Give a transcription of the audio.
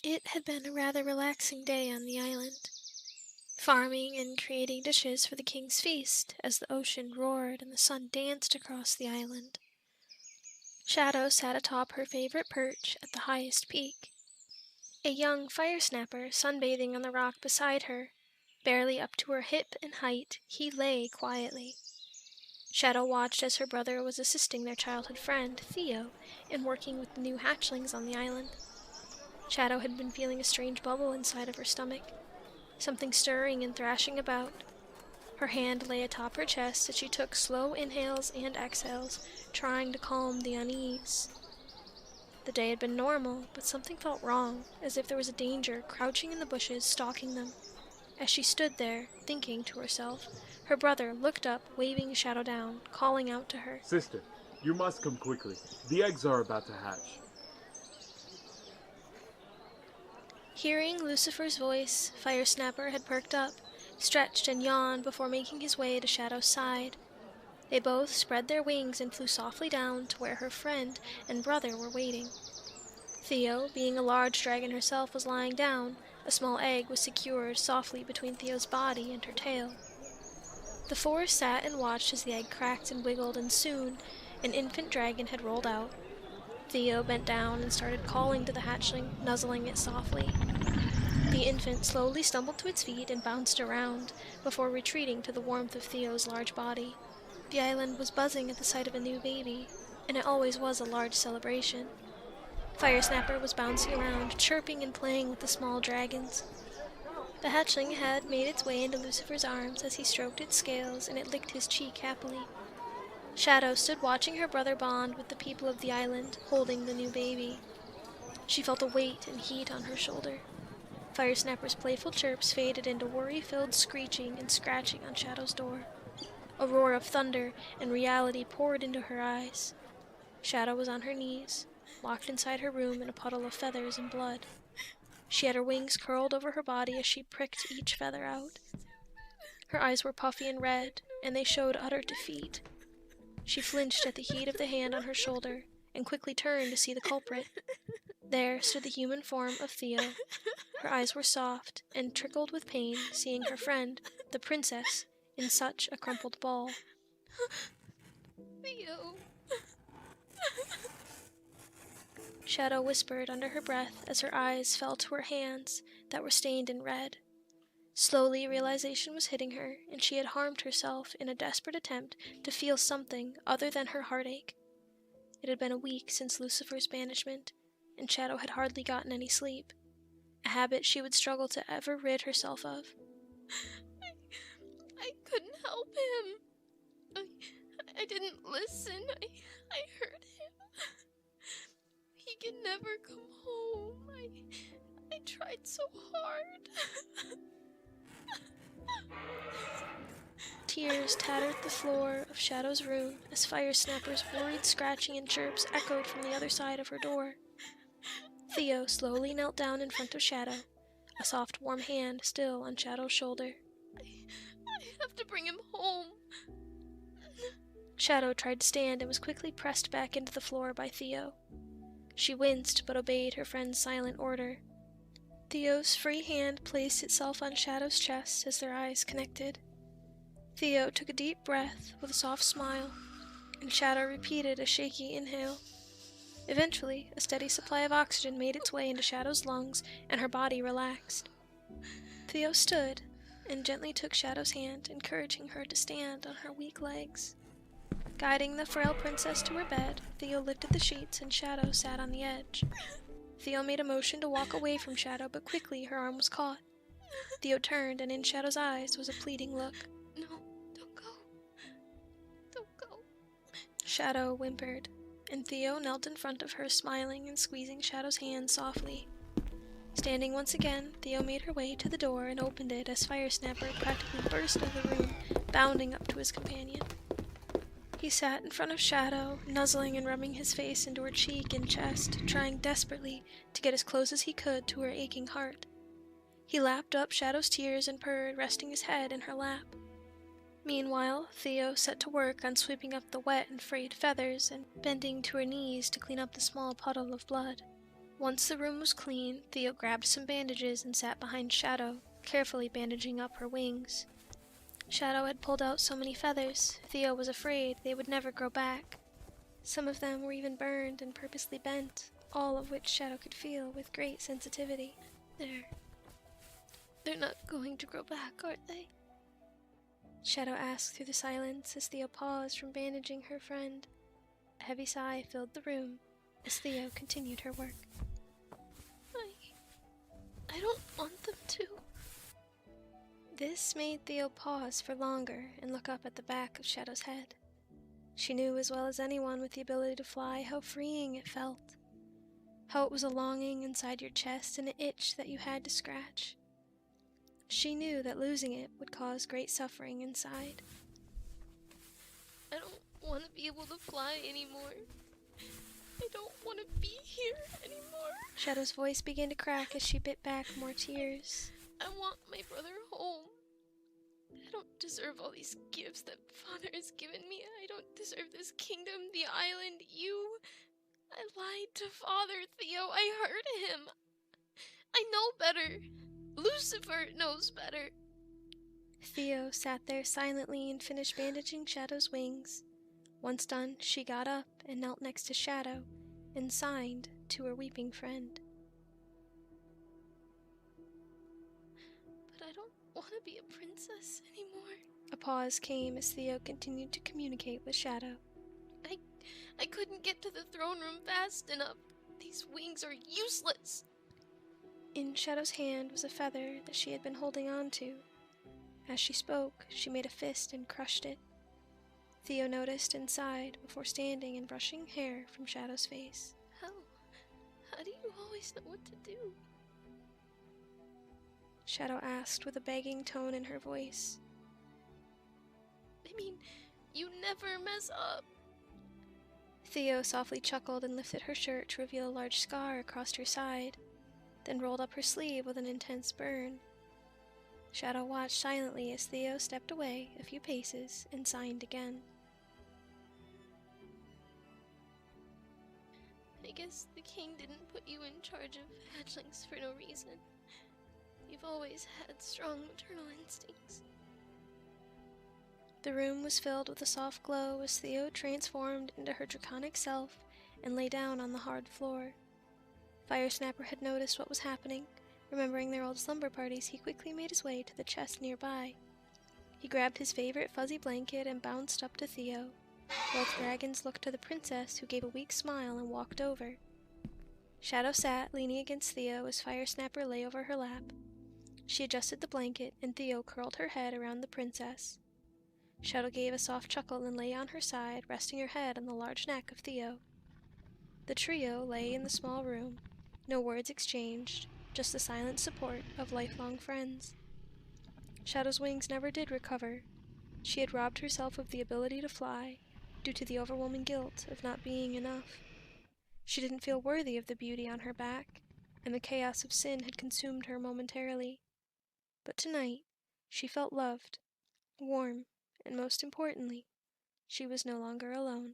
It had been a rather relaxing day on the island, farming and creating dishes for the king's feast as the ocean roared and the sun danced across the island. Shadow sat atop her favorite perch at the highest peak. A young fire snapper sunbathing on the rock beside her, barely up to her hip in height, he lay quietly. Shadow watched as her brother was assisting their childhood friend, Theo, in working with the new hatchlings on the island. Shadow had been feeling a strange bubble inside of her stomach, something stirring and thrashing about. Her hand lay atop her chest as she took slow inhales and exhales, trying to calm the unease. The day had been normal, but something felt wrong, as if there was a danger crouching in the bushes, stalking them. As she stood there, thinking to herself, her brother looked up, waving Shadow down, calling out to her. "Sister, you must come quickly. The eggs are about to hatch." Hearing Lucifer's voice, Fire Snapper had perked up, stretched and yawned before making his way to Shadow's side. They both spread their wings and flew softly down to where her friend and brother were waiting. Theo, being a large dragon herself, was lying down. A small egg was secured softly between Theo's body and her tail. The four sat and watched as the egg cracked and wiggled, and soon an infant dragon had rolled out. Theo bent down and started calling to the hatchling, nuzzling it softly. The infant slowly stumbled to its feet and bounced around, before retreating to the warmth of Theo's large body. The island was buzzing at the sight of a new baby, and it always was a large celebration. Fire Snapper was bouncing around, chirping and playing with the small dragons. The hatchling had made its way into Lucifer's arms as he stroked its scales, and it licked his cheek happily. Shadow stood watching her brother bond with the people of the island, holding the new baby. She felt a weight and heat on her shoulder. Fire Snapper's playful chirps faded into worry-filled screeching and scratching on Shadow's door. A roar of thunder and reality poured into her eyes. Shadow was on her knees, locked inside her room in a puddle of feathers and blood. She had her wings curled over her body as she pricked each feather out. Her eyes were puffy and red, and they showed utter defeat. She flinched at the heat of the hand on her shoulder, and quickly turned to see the culprit. There stood the human form of Theo. Her eyes were soft, and trickled with pain, seeing her friend, the princess, in such a crumpled ball. Theo. Shadow whispered under her breath as her eyes fell to her hands that were stained in red. Slowly, realization was hitting her, and she had harmed herself in a desperate attempt to feel something other than her heartache. It had been a week since Lucifer's banishment, and Shadow had hardly gotten any sleep, a habit she would struggle to ever rid herself of. I couldn't help him. I didn't listen. I hurt him. He can never come home. I tried so hard. Tears tattered the floor of Shadow's room as Fire Snapper's worried scratching and chirps echoed from the other side of her door. Theo slowly knelt down in front of Shadow, a soft warm hand still on Shadow's shoulder. I have to bring him home. Shadow tried to stand and was quickly pressed back into the floor by Theo. She winced but obeyed her friend's silent order. Theo's free hand placed itself on Shadow's chest as their eyes connected. Theo took a deep breath with a soft smile, and Shadow repeated a shaky inhale. Eventually, a steady supply of oxygen made its way into Shadow's lungs, and her body relaxed. Theo stood and gently took Shadow's hand, encouraging her to stand on her weak legs. Guiding the frail princess to her bed, Theo lifted the sheets and Shadow sat on the edge. Theo made a motion to walk away from Shadow, but quickly her arm was caught. Theo turned, and in Shadow's eyes was a pleading look. No, don't go. Don't go. Shadow whimpered, and Theo knelt in front of her, smiling and squeezing Shadow's hand softly. Standing once again, Theo made her way to the door and opened it as Fire Snapper practically burst into the room, bounding up to his companion. He sat in front of Shadow, nuzzling and rubbing his face into her cheek and chest, trying desperately to get as close as he could to her aching heart. He lapped up Shadow's tears and purred, resting his head in her lap. Meanwhile, Theo set to work on sweeping up the wet and frayed feathers and bending to her knees to clean up the small puddle of blood. Once the room was clean, Theo grabbed some bandages and sat behind Shadow, carefully bandaging up her wings. Shadow had pulled out so many feathers, Theo was afraid they would never grow back. Some of them were even burned and purposely bent, all of which Shadow could feel with great sensitivity. They're not going to grow back, are they? Shadow asked through the silence as Theo paused from bandaging her friend. A heavy sigh filled the room as Theo continued her work. I don't want them to. This made Theo pause for longer and look up at the back of Shadow's head. She knew as well as anyone with the ability to fly how freeing it felt. How it was a longing inside your chest and an itch that you had to scratch. She knew that losing it would cause great suffering inside. I don't want to be able to fly anymore. I don't want to be here anymore. Shadow's voice began to crack as she bit back more tears. I want my brother home. I don't deserve all these gifts that Father has given me. I don't deserve this kingdom, the island, you. I lied to Father, Theo. I hurt him. I know better. Lucifer knows better. Theo sat there silently and finished bandaging Shadow's wings. Once done, she got up and knelt next to Shadow and signed to her weeping friend. But I don't want to be a princess anymore. A pause came as Theo continued to communicate with Shadow. I couldn't get to the throne room fast enough. These wings are useless. In Shadow's hand was a feather that she had been holding on to. As she spoke, she made a fist and crushed it. Theo noticed and sighed before standing and brushing hair from Shadow's face. How do you always know what to do? Shadow asked with a begging tone in her voice. I mean, you never mess up. Theo softly chuckled and lifted her shirt to reveal a large scar across her side, then rolled up her sleeve with an intense burn. Shadow watched silently as Theo stepped away a few paces and signed again. I guess the king didn't put you in charge of hatchlings for no reason. You've always had strong maternal instincts. The room was filled with a soft glow as Theo transformed into her draconic self and lay down on the hard floor. Firesnapper had noticed what was happening. Remembering their old slumber parties, he quickly made his way to the chest nearby. He grabbed his favorite fuzzy blanket and bounced up to Theo. Both dragons looked to the princess, who gave a weak smile and walked over. Shadow sat, leaning against Theo as Firesnapper lay over her lap. She adjusted the blanket, and Theo curled her head around the princess. Shadow gave a soft chuckle and lay on her side, resting her head on the large neck of Theo. The trio lay in the small room, no words exchanged, just the silent support of lifelong friends. Shadow's wings never did recover. She had robbed herself of the ability to fly, due to the overwhelming guilt of not being enough. She didn't feel worthy of the beauty on her back, and the chaos of sin had consumed her momentarily. But tonight, she felt loved, warm, and most importantly, she was no longer alone.